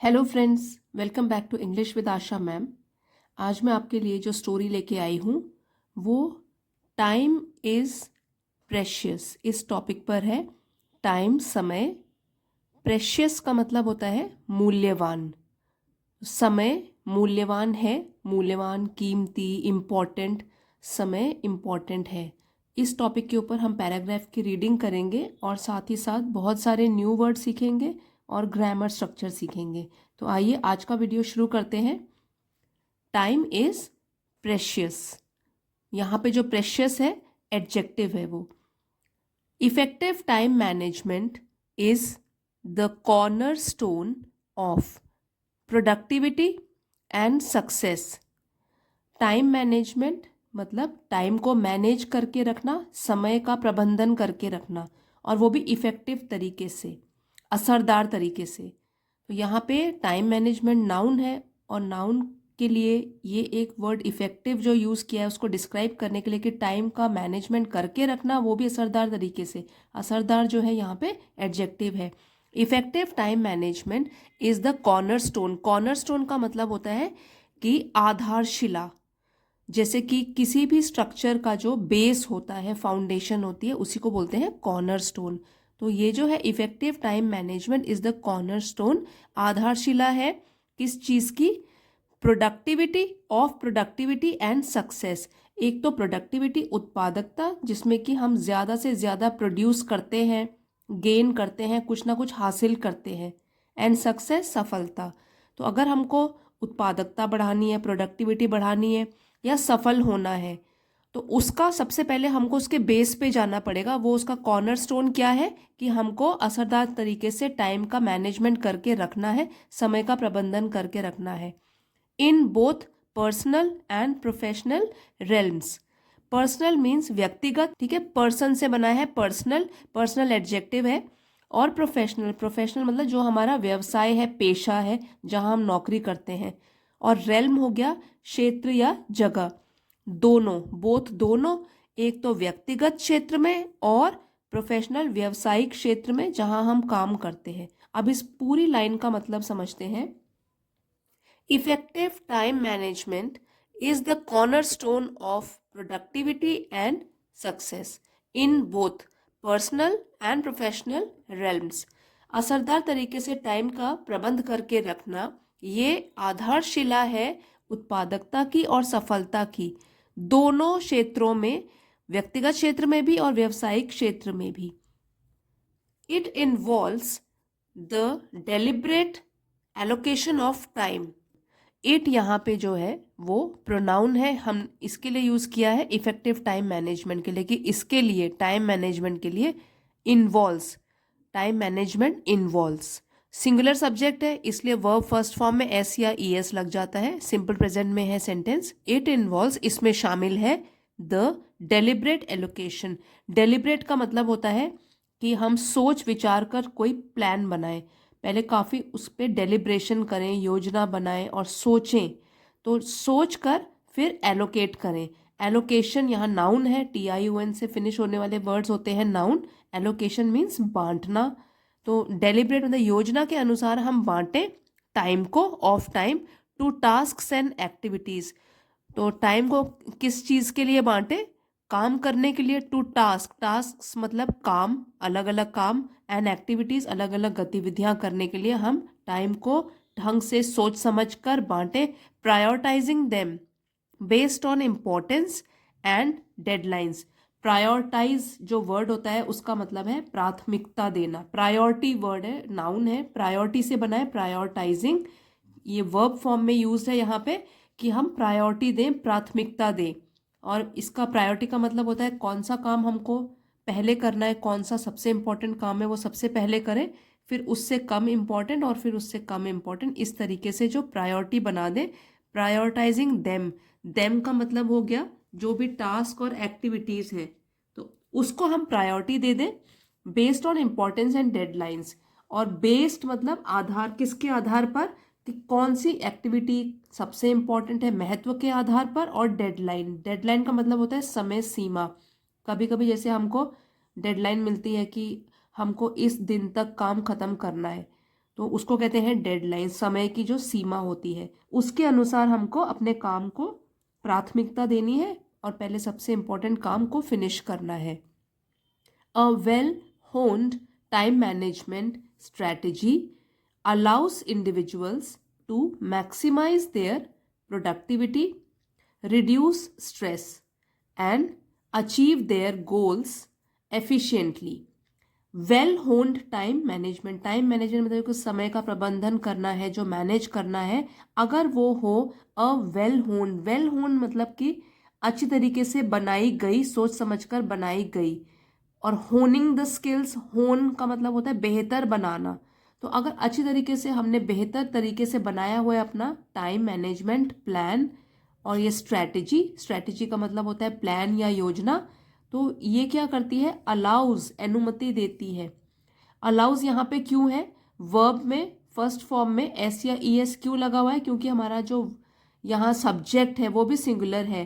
Hello friends, welcome back to English with Asha ma'am. आज मैं आपके लिए जो स्टोरी लेके आई हूँ वो टाइम इज़ प्रेशियस इस टॉपिक पर है। टाइम समय, प्रेशियस का मतलब होता है मूल्यवान। समय मूल्यवान है, मूल्यवान, कीमती, इम्पॉर्टेंट। समय इम्पॉर्टेंट है। इस टॉपिक के ऊपर हम पैराग्राफ की रीडिंग करेंगे और साथ ही साथ बहुत सारे न्यू वर्ड सीखेंगे और ग्रामर स्ट्रक्चर सीखेंगे। तो आइए आज का वीडियो शुरू करते हैं। Time is precious. यहाँ पे जो प्रेशियस है एडजेक्टिव है वो। Effective time management is the corner stone of productivity and success. Time management मतलब टाइम को मैनेज करके रखना, समय का प्रबंधन करके रखना, और वो भी इफेक्टिव तरीके से, असरदार तरीके से। तो यहाँ पे टाइम मैनेजमेंट नाउन है और नाउन के लिए ये एक वर्ड इफेक्टिव जो यूज़ किया है उसको डिस्क्राइब करने के लिए कि टाइम का मैनेजमेंट करके रखना, वो भी असरदार तरीके से। असरदार जो है यहाँ पे एडजेक्टिव है। Effective time management is the corner stone. Corner stone का मतलब होता है कि आधारशिला। जैसे कि किसी भी स्ट्रक्चर का जो बेस होता है, फाउंडेशन होती है, उसी को बोलते हैं कॉर्नर स्टोन। तो ये जो है effective time management is the corner stone, आधारशिला है किस चीज़ की? Productivity and success. एक तो प्रोडक्टिविटी, उत्पादकता, जिसमें कि हम ज़्यादा से ज़्यादा प्रोड्यूस करते हैं, गेन करते हैं, कुछ ना कुछ हासिल करते हैं। एंड सक्सेस, सफलता। तो अगर हमको उत्पादकता बढ़ानी है, प्रोडक्टिविटी बढ़ानी है या सफल होना है, तो उसका सबसे पहले हमको उसके बेस पे जाना पड़ेगा। वो उसका कॉर्नर स्टोन क्या है कि हमको असरदार तरीके से टाइम का मैनेजमेंट करके रखना है, समय का प्रबंधन करके रखना है in both personal and professional realms. Personal means व्यक्तिगत, ठीक है, पर्सन से बना है पर्सनल, पर्सनल एडजेक्टिव है। और प्रोफेशनल, प्रोफेशनल मतलब जो हमारा व्यवसाय है, पेशा है, जहां हम नौकरी करते हैं। और रेल्म हो गया क्षेत्र या जगह। दोनों, बोथ दोनों, एक तो व्यक्तिगत क्षेत्र में और प्रोफेशनल व्यवसायिक क्षेत्र में जहां हम काम करते हैं। अब इस पूरी लाइन का मतलब समझते हैं। Effective time management is the cornerstone of productivity and success in both personal and professional realms. असरदार तरीके से टाइम का प्रबंध करके रखना ये आधारशिला है उत्पादकता की और सफलता की, दोनों क्षेत्रों में, व्यक्तिगत क्षेत्र में भी और व्यावसायिक क्षेत्र में भी। It involves the deliberate allocation of time. It यहाँ पे जो है वो प्रोनाउन है, हम इसके लिए यूज़ किया है इफेक्टिव टाइम मैनेजमेंट के लिए, कि इसके लिए, टाइम मैनेजमेंट के लिए involves, time management involves. Singular subject है इसलिए वर्ब फर्स्ट फॉर्म में एस या ई एस लग जाता है, सिंपल प्रेजेंट में है सेंटेंस। इट इन्वॉल्व्स, इसमें शामिल है द डेलिब्रेट एलोकेशन। डेलिब्रेट का मतलब होता है कि हम सोच विचार कर कोई प्लान बनाएं, पहले काफ़ी उस पर डेलिब्रेशन करें, योजना बनाएं और सोचें। तो सोच कर फिर एलोकेट करें। एलोकेशन यहाँ नाउन है, TION से फिनिश होने वाले वर्ड्स होते हैं नाउन। एलोकेशन मीन्स बांटना। तो डेलिब्रेट मतलब योजना के अनुसार हम बांटें टाइम को, of time, to tasks and activities. तो टाइम को किस चीज़ के लिए बांटें? काम करने के लिए। टू टास्क, टास्क मतलब काम, अलग अलग काम, एंड एक्टिविटीज़, अलग अलग गतिविधियां करने के लिए हम टाइम को ढंग से सोच समझ कर बांटें। Prioritising them based on importance and deadlines. Prioritise जो वर्ड होता है उसका मतलब है प्राथमिकता देना। प्रायोरिटी वर्ड है, नाउन है, प्रायोरिटी से बना है प्रायोरिटाइजिंग। ये वर्ब फॉर्म में यूज है यहाँ पे कि हम प्रायोरिटी दें, प्राथमिकता दें। और इसका प्रायोरिटी का मतलब होता है कौन सा काम हमको पहले करना है, कौन सा सबसे इम्पोर्टेंट काम है वो सबसे पहले करें, फिर उससे कम इम्पोर्टेंट और फिर उससे कम इम्पोर्टेंट, इस तरीके से जो प्रायोरिटी बना दे। प्रायोरिटाइजिंग देम, देम का मतलब हो गया जो भी टास्क और एक्टिविटीज़ हैं तो उसको हम प्रायोरिटी दे दें based on importance and deadlines. और बेस्ड मतलब आधार, किसके आधार पर? कि कौन सी एक्टिविटी सबसे इम्पोर्टेंट है, महत्व के आधार पर। और डेडलाइन, डेडलाइन का मतलब होता है समय सीमा। कभी कभी जैसे हमको डेडलाइन मिलती है कि हमको इस दिन तक काम खत्म करना है, तो उसको कहते हैं डेडलाइन, समय की जो सीमा होती है उसके अनुसार हमको अपने काम को प्राथमिकता देनी है और पहले सबसे इम्पोर्टेंट काम को फिनिश करना है। A well honed time management strategy allows individuals to maximize their productivity, reduce stress, and achieve their goals efficiently. Well होन्ड time management, time management मतलब कुछ समय का प्रबंधन करना है, जो मैनेज करना है, अगर वो हो अ वेल होन्ड, वेल होन्ड मतलब कि अच्छी तरीके से बनाई गई, सोच समझकर बनाई गई। और होनिंग द स्किल्स, होन का मतलब होता है बेहतर बनाना। तो अगर अच्छी तरीके से हमने बेहतर तरीके से बनाया हुआ है अपना टाइम मैनेजमेंट प्लान, और ये स्ट्रैटेजी, स्ट्रैटेजी का मतलब होता है प्लान या योजना, तो ये क्या करती है, अलाउज, अनुमति देती है। अलाउज यहाँ पे क्यों है, वर्ब में फर्स्ट फॉर्म में एस या ई एस क्यों लगा हुआ है, क्योंकि हमारा जो यहाँ सब्जेक्ट है वो भी सिंगुलर है,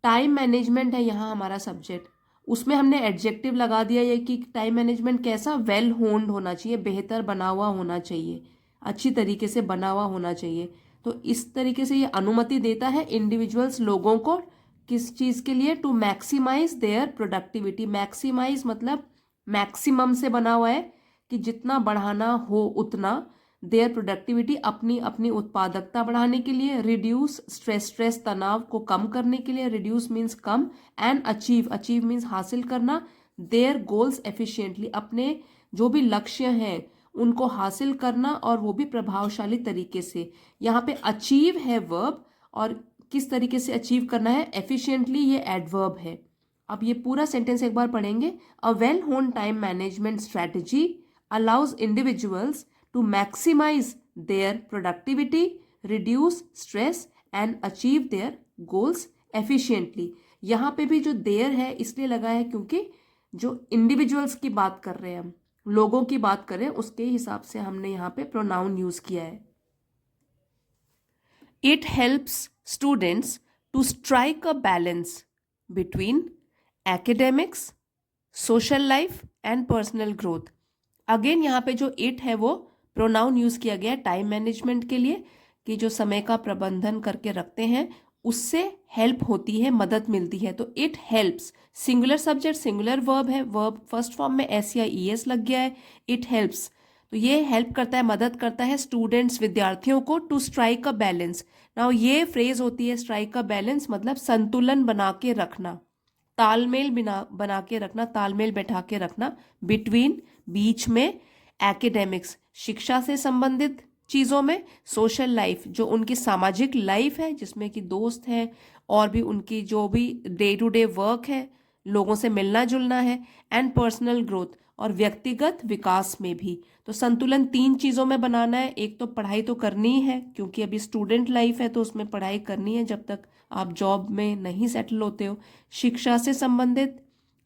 टाइम मैनेजमेंट है यहाँ हमारा सब्जेक्ट, उसमें हमने एडजेक्टिव लगा दिया ये कि टाइम मैनेजमेंट कैसा, वेल होन्ड होना चाहिए, बेहतर बना हुआ होना चाहिए, अच्छी तरीके से बना हुआ होना चाहिए। तो इस तरीके से ये अनुमति देता है इंडिविजुअल्स, लोगों को, किस चीज़ के लिए, to maximize their productivity. Maximize मतलब मैक्सिमम से बना हुआ है कि जितना बढ़ाना हो उतना, देयर प्रोडक्टिविटी अपनी अपनी उत्पादकता बढ़ाने के लिए, रिड्यूस स्ट्रेस, स्ट्रेस तनाव को कम करने के लिए, reduce means come, and achieve, achieve means हासिल करना, देयर गोल्स एफिशिएंटली अपने जो भी लक्ष्य हैं उनको हासिल करना, और वो भी प्रभावशाली तरीके से। यहाँ पे अचीव है वर्ब, और किस तरीके से अचीव करना है, एफिशिएंटली, ये एडवर्ब है। अब ये पूरा सेंटेंस एक बार पढ़ेंगे। A well honed time management strategy allows individuals to maximize their productivity, reduce stress and achieve their goals efficiently. यहाँ पे भी जो देयर है इसलिए लगा है क्योंकि जो इंडिविजुअल्स की बात कर रहे हैं हम, लोगों की बात कर रहे हैं, उसके हिसाब से हमने यहाँ पे प्रोनाउन यूज किया है। It helps students to strike a balance between academics, social life and personal growth. Again यहाँ पे जो इट है वो प्रोनाउन यूज किया गया टाइम मैनेजमेंट के लिए, कि जो समय का प्रबंधन करके रखते हैं उससे हेल्प होती है, मदद मिलती है। तो it helps, singular subject singular verb है, वर्ब फर्स्ट फॉर्म में एस या ई एस लग गया है, इट हेल्प्स, तो ये हेल्प करता है, मदद करता है स्टूडेंट्स, विद्यार्थियों को, to strike a balance. Now ये फ्रेज होती है स्ट्राइक अ बैलेंस, मतलब संतुलन बना के रखना, तालमेल बना के रखना, तालमेल बैठा के रखना, बिटवीन, बीच में, एकेडेमिक्स, शिक्षा से संबंधित चीज़ों में, सोशल लाइफ, जो उनकी सामाजिक लाइफ है जिसमें कि दोस्त हैं और भी उनकी जो भी डे टू डे वर्क है, लोगों से मिलना जुलना है, एंड पर्सनल ग्रोथ, और व्यक्तिगत विकास में भी। तो संतुलन तीन चीज़ों में बनाना है, एक तो पढ़ाई तो करनी ही है क्योंकि अभी स्टूडेंट लाइफ है तो उसमें पढ़ाई करनी है जब तक आप जॉब में नहीं सेटल होते हो, शिक्षा से संबंधित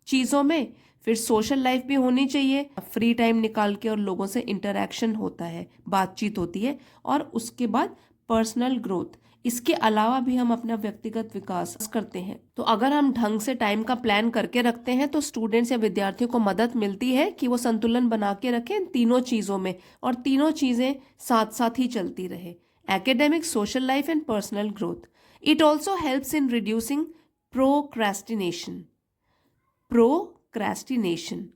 चीज़ों में, फिर सोशल लाइफ भी होनी चाहिए, फ्री टाइम निकाल के और लोगों से इंटरेक्शन होता है, बातचीत होती है, और उसके बाद पर्सनल ग्रोथ। इसके अलावा भी हम अपना व्यक्तिगत विकास करते हैं। तो अगर हम ढंग से टाइम का प्लान करके रखते हैं तो स्टूडेंट्स या विद्यार्थियों को मदद मिलती है कि वो संतुलन बना के रखें इन तीनों चीज़ों में, और तीनों चीज़ें साथ साथ ही चलती रहे, academic, social life and personal growth. It also helps in reducing procrastination, procrastination.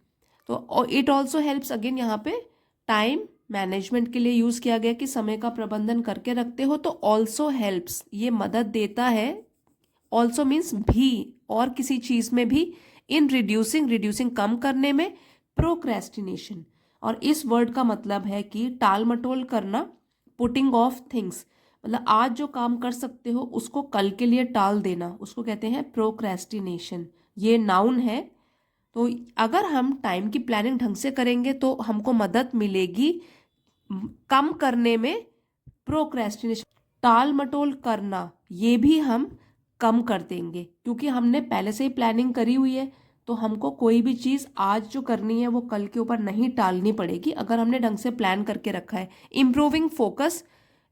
तो इट ऑल्सो हेल्प्स, अगेन यहाँ पे टाइम मैनेजमेंट के लिए यूज किया गया कि समय का प्रबंधन करके रखते हो, तो ऑल्सो हेल्प्स, ये मदद देता है, ऑल्सो मीन्स भी, और किसी चीज में भी, इन रिड्यूसिंग, रिड्यूसिंग कम करने में, प्रोक्रेस्टिनेशन, और इस वर्ड का मतलब है कि टाल मटोल करना, पुटिंग ऑफ थिंग्स, मतलब आज जो काम कर सकते हो उसको कल के लिए टाल देना, उसको कहते हैं प्रोक्रेस्टिनेशन, ये नाउन है। तो अगर हम टाइम की प्लानिंग ढंग से करेंगे तो हमको मदद मिलेगी कम करने में, प्रोक्रेस्टिनेशन, टाल मटोल करना, ये भी हम कम कर देंगे क्योंकि हमने पहले से ही प्लानिंग करी हुई है। तो हमको कोई भी चीज़ आज जो करनी है वो कल के ऊपर नहीं टालनी पड़ेगी अगर हमने ढंग से प्लान करके रखा है। इम्प्रूविंग फोकस,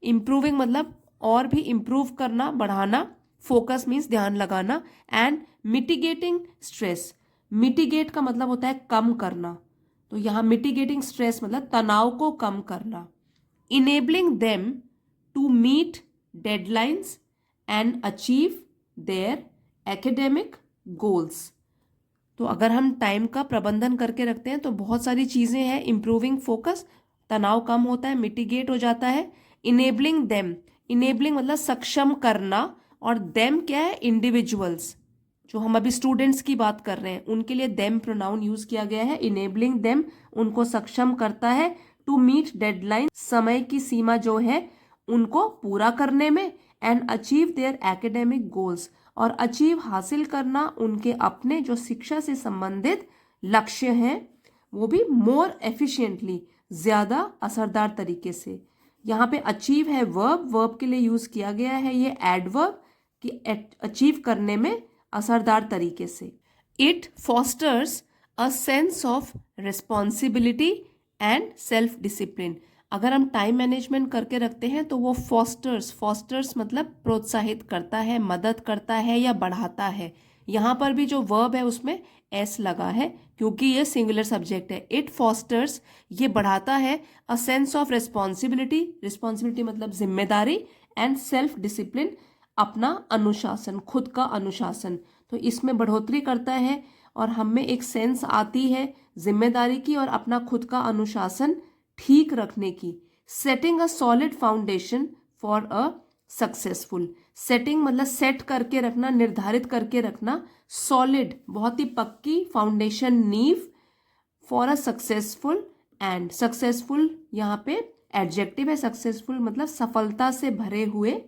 इम्प्रूविंग मतलब और भी इम्प्रूव करना, बढ़ाना, फोकस मीन्स ध्यान लगाना, एंड मिटिगेटिंग स्ट्रेस, मिटिगेट का मतलब होता है कम करना, तो यहाँ मिटिगेटिंग स्ट्रेस मतलब तनाव को कम करना, enabling them to meet deadlines and achieve their academic goals. तो अगर हम टाइम का प्रबंधन करके रखते हैं तो बहुत सारी चीज़ें हैं, इम्प्रूविंग फोकस, तनाव कम होता है, मिटिगेट हो जाता है. इनेबलिंग देम, इनेबलिंग मतलब सक्षम करना, और देम क्या है, इंडिविजुअल्स. जो हम अभी स्टूडेंट्स की बात कर रहे हैं उनके लिए देम प्रोनाउन यूज किया गया है. इनेबलिंग देम उनको सक्षम करता है, टू मीट डेडलाइन समय की सीमा जो है उनको पूरा करने में, and achieve there academic goals और अचीव हासिल करना उनके अपने जो शिक्षा से संबंधित लक्ष्य हैं वो भी मोर एफिशिएंटली, ज़्यादा असरदार तरीके से. यहाँ पे अचीव है वर्ब, वर्ब के लिए यूज किया गया है ये एडवर्ब कि अचीव करने में असरदार तरीके से. It fosters a sense of responsibility and self discipline. अगर हम टाइम मैनेजमेंट करके रखते हैं तो वो फॉस्टर्स मतलब प्रोत्साहित करता है, मदद करता है या बढ़ाता है. यहाँ पर भी जो वर्ब है उसमें एस लगा है क्योंकि ये सिंगुलर सब्जेक्ट है. इट फॉस्टर्स ये बढ़ाता है a sense of responsibility, responsibility मतलब जिम्मेदारी, एंड सेल्फ डिसिप्लिन अपना अनुशासन, खुद का अनुशासन. तो इसमें बढ़ोतरी करता है और हमें एक सेंस आती है जिम्मेदारी की और अपना खुद का अनुशासन ठीक रखने की. Setting a solid foundation for a successful. Setting मतलब सेट करके रखना, निर्धारित करके रखना. सॉलिड बहुत ही पक्की, फाउंडेशन नींव, for a successful, and successful यहाँ पे एडजेक्टिव है. सक्सेसफुल मतलब सफलता से भरे हुए.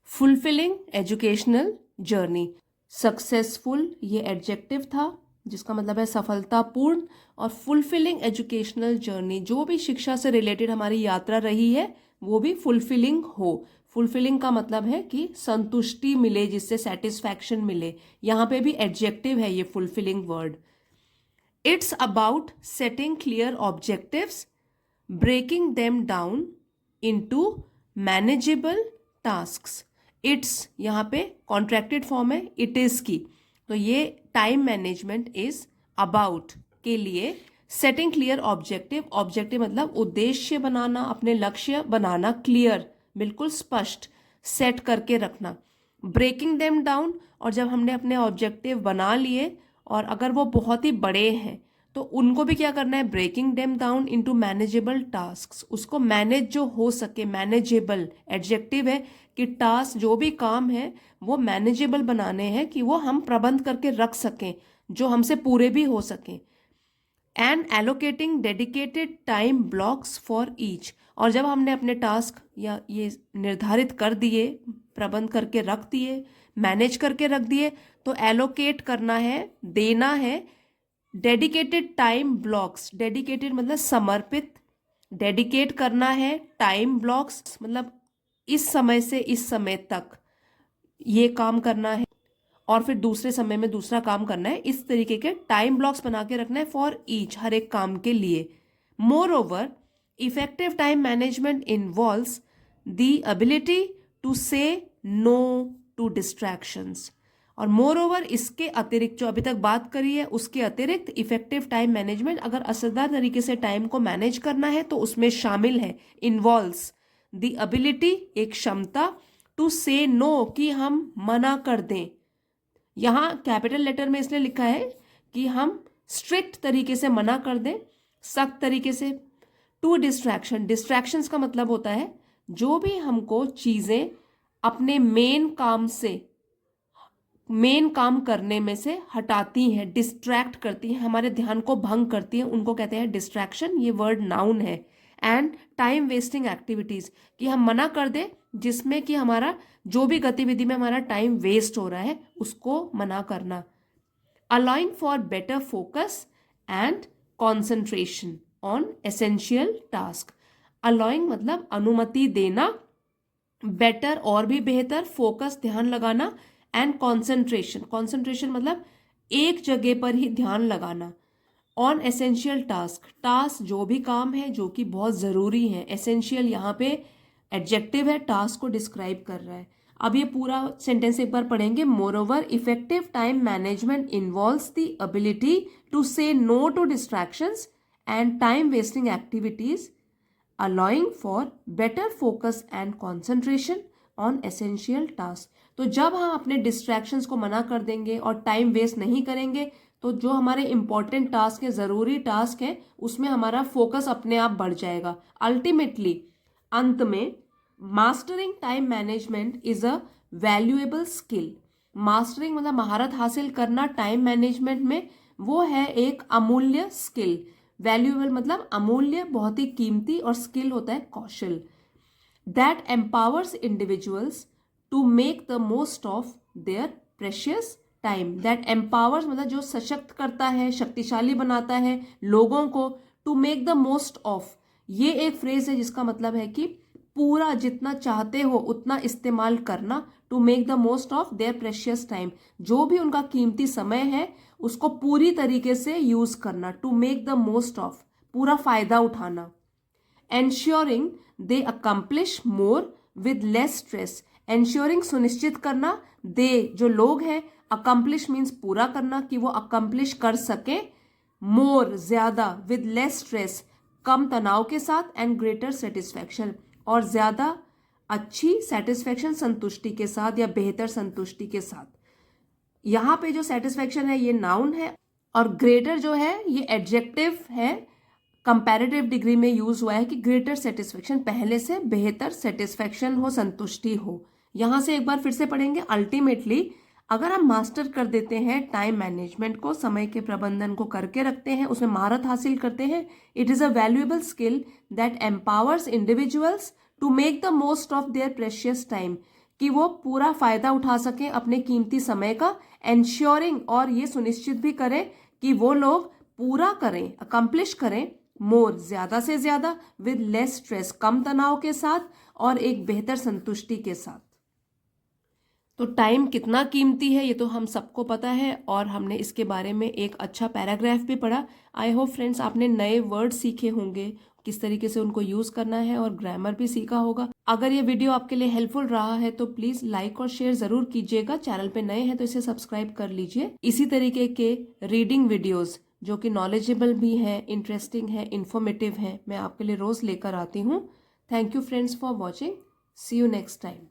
फुलफिलिंग एजुकेशनल जर्नी, सक्सेसफुल ये एडजेक्टिव था जिसका मतलब है सफलतापूर्ण, और फुलफिलिंग एजुकेशनल जर्नी जो भी शिक्षा से रिलेटेड हमारी यात्रा रही है वो भी फुलफिलिंग हो. फुलफिलिंग का मतलब है कि संतुष्टि मिले, जिससे सेटिस्फैक्शन मिले. यहाँ पे भी एडजेक्टिव है ये fulfilling word. It's about setting clear objectives, breaking them down into manageable tasks. It's यहाँ पे कॉन्ट्रैक्टेड फॉर्म है इट इज की, तो ये टाइम मैनेजमेंट इज अबाउट के लिए सेटिंग क्लियर ऑब्जेक्टिव. ऑब्जेक्टिव मतलब उद्देश्य बनाना, अपने लक्ष्य बनाना, क्लियर बिल्कुल स्पष्ट, सेट करके रखना. ब्रेकिंग देम डाउन, और जब हमने अपने ऑब्जेक्टिव बना लिए और अगर वो बहुत ही बड़े हैं तो उनको भी क्या करना है, breaking them down into manageable tasks. उसको मैनेज जो हो सके, मैनेजेबल एडजेक्टिव है कि टास्क जो भी काम है वो मैनेजेबल बनाने हैं कि वो हम प्रबंध करके रख सकें, जो हमसे पूरे भी हो सकें. And allocating dedicated time blocks for each, और जब हमने अपने टास्क या ये निर्धारित कर दिए, प्रबंध करके रख दिए, मैनेज करके रख दिए, तो एलोकेट करना है, देना है डेडिकेटेड टाइम ब्लॉक्स. डेडिकेटेड मतलब समर्पित, डेडिकेट करना है. टाइम ब्लॉक्स मतलब इस समय से इस समय तक ये काम करना है और फिर दूसरे समय में दूसरा काम करना है. इस तरीके के टाइम ब्लॉक्स बना के रखना है फॉर ईच, हर एक काम के लिए. Moreover effective time management involves the ability to say no to distractions. और मोर ओवर इसके अतिरिक्त जो अभी तक बात करी है उसके अतिरिक्त इफेक्टिव टाइम मैनेजमेंट, अगर असरदार तरीके से टाइम को मैनेज करना है तो उसमें शामिल है इन्वॉल्व्स द एबिलिटी, एक क्षमता, टू से नो कि हम मना कर दें. यहाँ कैपिटल लेटर में इसलिए लिखा है कि हम स्ट्रिक्ट तरीके से मना कर दें, सख्त तरीके से. टू डिस्ट्रैक्शन, डिस्ट्रैक्शंस का मतलब होता है जो भी हमको चीज़ें अपने मेन काम करने में से हटाती हैं, डिस्ट्रैक्ट करती हैं, हमारे ध्यान को भंग करती हैं, उनको कहते हैं डिस्ट्रैक्शन. ये वर्ड नाउन है. एंड टाइम वेस्टिंग एक्टिविटीज़, कि हम मना कर दें जिसमें कि हमारा जो भी गतिविधि में हमारा टाइम वेस्ट हो रहा है उसको मना करना. Allowing for better focus and concentration on essential task. Allowing मतलब अनुमति देना, बेटर और भी बेहतर, फोकस ध्यान लगाना, एंड कॉन्सेंट्रेशन, कॉन्सेंट्रेशन मतलब एक जगह पर ही ध्यान लगाना. ऑन एसेंशियल टास्क, टास्क जो भी काम है जो कि बहुत ज़रूरी है. एसेंशियल यहाँ पे एडजेक्टिव है, टास्क को डिस्क्राइब कर रहा है. अब ये पूरा सेंटेंस एक बार पढ़ेंगे. Moreover effective time management involves the ability to say no to distractions and time wasting activities, allowing for better focus and concentration on essential tasks। तो जब हम अपने डिस्ट्रैक्शंस को मना कर देंगे और टाइम वेस्ट नहीं करेंगे तो जो हमारे इंपॉर्टेंट टास्क है, ज़रूरी टास्क है, उसमें हमारा फोकस अपने आप बढ़ जाएगा। अल्टीमेटली अंत में mastering time management is a valuable skill. Mastering मतलब महारत हासिल करना टाइम मैनेजमेंट में, वो है एक अमूल्य स्किल। वैल्यूएबल मतलब अमूल्य, बहुत ही कीमती, और स्किल होता है कौशल। That empowers individuals to make the most of their precious time. That empowers मतलब जो सशक्त करता है, शक्तिशाली बनाता है लोगों को। To make the most of, ये एक फ्रेज है जिसका मतलब है कि पूरा जितना चाहते हो उतना इस्तेमाल करना। To make the most of their precious time, जो भी उनका कीमती समय है उसको पूरी तरीके से यूज करना। To make the most of, पूरा फायदा उठाना। Ensuring they accomplish more with less stress. Ensuring सुनिश्चित करना, दे जो लोग हैं, अकम्प्लिश मीन्स पूरा करना, कि वो अकम्प्लिश कर सके, मोर ज्यादा, विद लेस स्ट्रेस कम तनाव के साथ, एंड ग्रेटर सेटिस्फैक्शन और ज्यादा अच्छी सेटिस्फैक्शन संतुष्टि के साथ या बेहतर संतुष्टि के साथ। यहाँ पे जो सेटिस्फैक्शन है ये नाउन है और ग्रेटर जो है ये एडजेक्टिव है। कंपैरेटिव डिग्री में यूज हुआ है कि ग्रेटर सेटिस्फैक्शन, पहले से बेहतर सेटिस्फैक्शन हो, संतुष्टि हो। यहां से एक बार फिर से पढ़ेंगे। अल्टीमेटली अगर हम मास्टर कर देते हैं टाइम मैनेजमेंट को, समय के प्रबंधन को करके रखते हैं, उसमें महारत हासिल करते हैं, it is a valuable skill that empowers individuals to make the most of their precious time, कि वो पूरा फायदा उठा सकें अपने कीमती समय का। एंश्योरिंग, और ये सुनिश्चित भी करें कि वो लोग पूरा करें, अकम्प्लिश करें, मोर ज्यादा से ज्यादा, विद लेस स्ट्रेस कम तनाव के साथ, और एक बेहतर संतुष्टि के साथ। तो टाइम कितना कीमती है ये तो हम सबको पता है और हमने इसके बारे में एक अच्छा पैराग्राफ भी पढ़ा। आई होप फ्रेंड्स आपने नए वर्ड सीखे होंगे, किस तरीके से उनको यूज करना है, और ग्रामर भी सीखा होगा। अगर ये वीडियो आपके लिए हेल्पफुल रहा है तो प्लीज लाइक और शेयर जरूर कीजिएगा। चैनल पे नए हैं तो इसे सब्सक्राइब कर लीजिए। इसी तरीके के रीडिंग वीडियोज जो कि नॉलेजेबल भी हैं, इंटरेस्टिंग है, इंफॉर्मेटिव है, मैं आपके लिए रोज लेकर आती हूँ। Thank you friends for watching. See you next time.